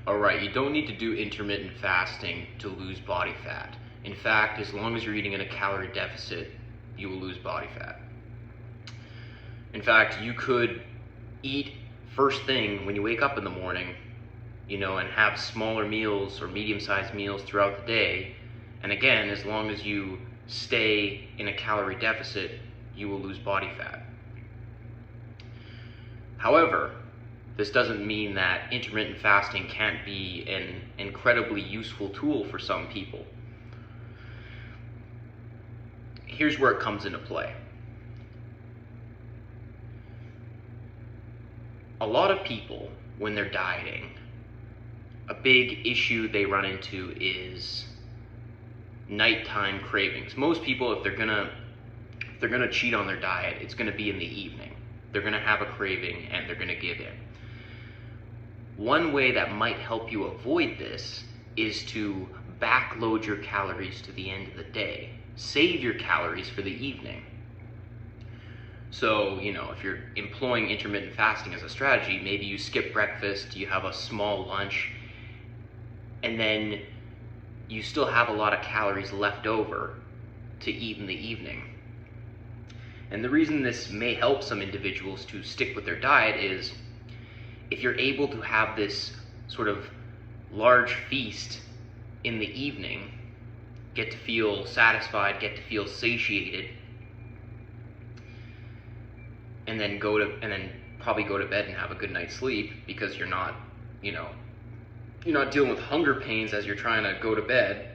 Alright, you don't need to do intermittent fasting to lose body fat. In fact, as long as you're eating in a calorie deficit, you will lose body fat. In fact, you could eat first thing when you wake up in the morning, and have smaller meals or medium-sized meals throughout the day. And again, as long as you stay in a calorie deficit, you will lose body fat. However, this doesn't mean that intermittent fasting can't be an incredibly useful tool for some people. Here's where it comes into play. A lot of people, when they're dieting, a big issue they run into is nighttime cravings. Most people, if they're gonna cheat on their diet, it's gonna be in the evening. They're gonna have a craving and they're gonna give in. One way that might help you avoid this is to backload your calories to the end of the day. Save your calories for the evening. So, if you're employing intermittent fasting as a strategy, maybe you skip breakfast, you have a small lunch, and then you still have a lot of calories left over to eat in the evening. And the reason this may help some individuals to stick with their diet is if you're able to have this sort of large feast in the evening, get to feel satisfied, get to feel satiated, and then probably go to bed and have a good night's sleep because you're not dealing with hunger pains as you're trying to go to bed.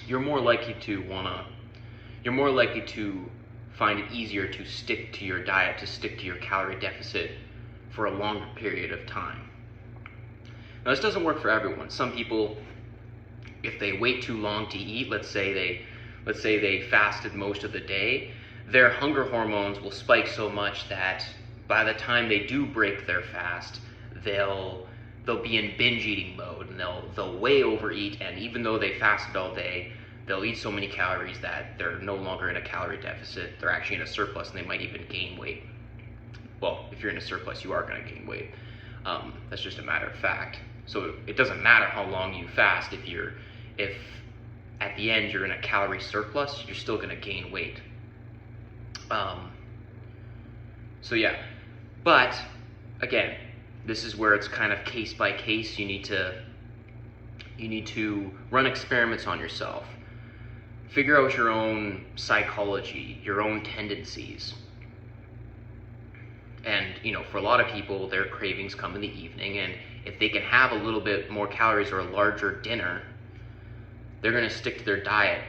You're more likely to find it easier to stick to your diet, to stick to your calorie deficit for a longer period of time. Now, this doesn't work for everyone. Some people, if they wait too long to eat, let's say they fasted most of the day, their hunger hormones will spike so much that by the time they do break their fast, they'll be in binge eating mode, and they'll way overeat, and even though they fasted all day, they'll eat so many calories that they're no longer in a calorie deficit. They're actually in a surplus, and they might even gain weight. Well, if you're in a surplus, you are going to gain weight. That's just a matter of fact. So it doesn't matter how long you fast. If at the end you're in a calorie surplus, you're still going to gain weight. So yeah, but again, this is where it's kind of case by case. You need to run experiments on yourself. Figure out your own psychology, your own tendencies. And, for a lot of people, their cravings come in the evening, and if they can have a little bit more calories or a larger dinner, they're going to stick to their diet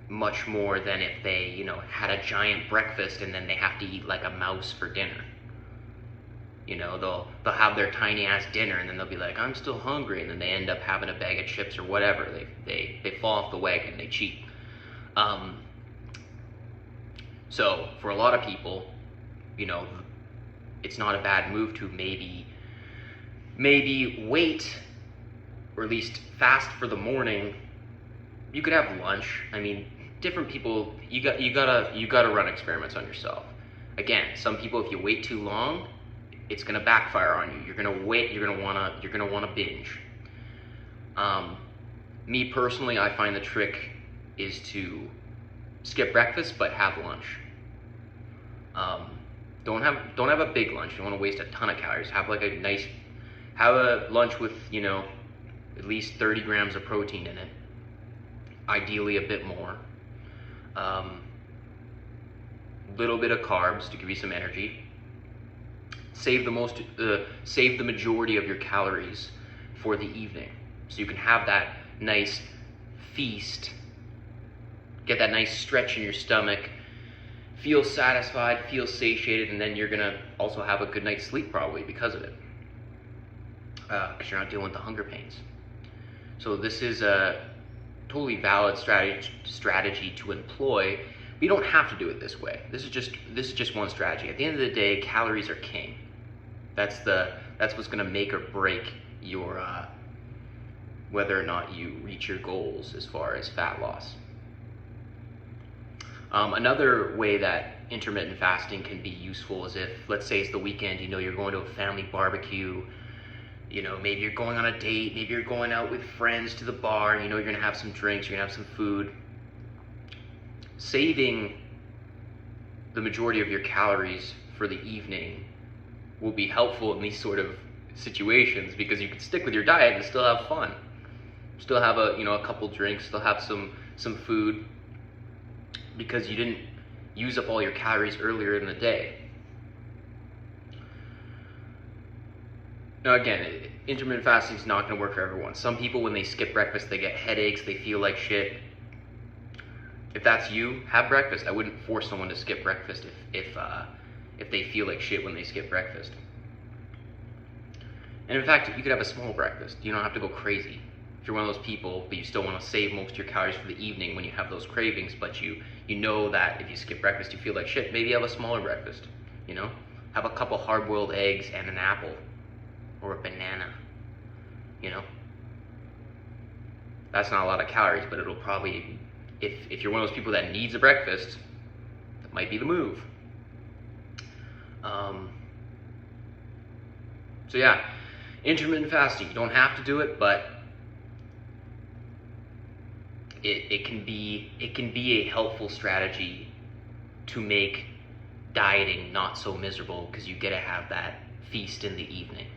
much more than if they, had a giant breakfast and then they have to eat like a mouse for dinner. They'll have their tiny ass dinner and then they'll be like, I'm still hungry, and then they end up having a bag of chips or whatever. They fall off the wagon, they cheat. So for a lot of people, it's not a bad move to maybe wait, or at least fast for the morning. You could have lunch. I mean, different people, you gotta run experiments on yourself. Again, some people, if you wait too long, it's gonna backfire on you. You're gonna wanna binge. Me personally, I find the trick is to skip breakfast but have lunch. Don't have a big lunch. You don't want to waste a ton of calories. Have a lunch with at least 30 grams of protein in it. Ideally a bit more. Little bit of carbs to give you some energy. Save the majority of your calories for the evening, so you can have that nice feast, get that nice stretch in your stomach, feel satisfied, feel satiated, and then you're gonna also have a good night's sleep probably because of it, because you're not dealing with the hunger pains. So this is a totally valid strategy to employ. But you don't have to do it this way. This is just one strategy. At the end of the day, calories are king. That's what's going to make or break your whether or not you reach your goals as far as fat loss. Another way that intermittent fasting can be useful is if, let's say it's the weekend, you're going to a family barbecue, maybe you're going on a date, maybe you're going out with friends to the bar, you're going to have some drinks, you're going to have some food. Saving the majority of your calories for the evening will be helpful in these sort of situations, because you can stick with your diet and still have fun. Still have a couple drinks, still have some food, because you didn't use up all your calories earlier in the day. Now again, intermittent fasting is not going to work for everyone. Some people, when they skip breakfast, they get headaches, they feel like shit. If that's you, have breakfast. I wouldn't force someone to skip breakfast if they feel like shit when they skip breakfast. And in fact, you could have a small breakfast. You don't have to go crazy. If you're one of those people, but you still want to save most of your calories for the evening when you have those cravings, but you know that if you skip breakfast you feel like shit, maybe have a smaller breakfast. Have a couple hard-boiled eggs and an apple, or a banana. That's not a lot of calories, but it'll probably, if you're one of those people that needs a breakfast, that might be the move. So yeah, intermittent fasting, you don't have to do it, but it can be a helpful strategy to make dieting not so miserable, because you get to have that feast in the evening.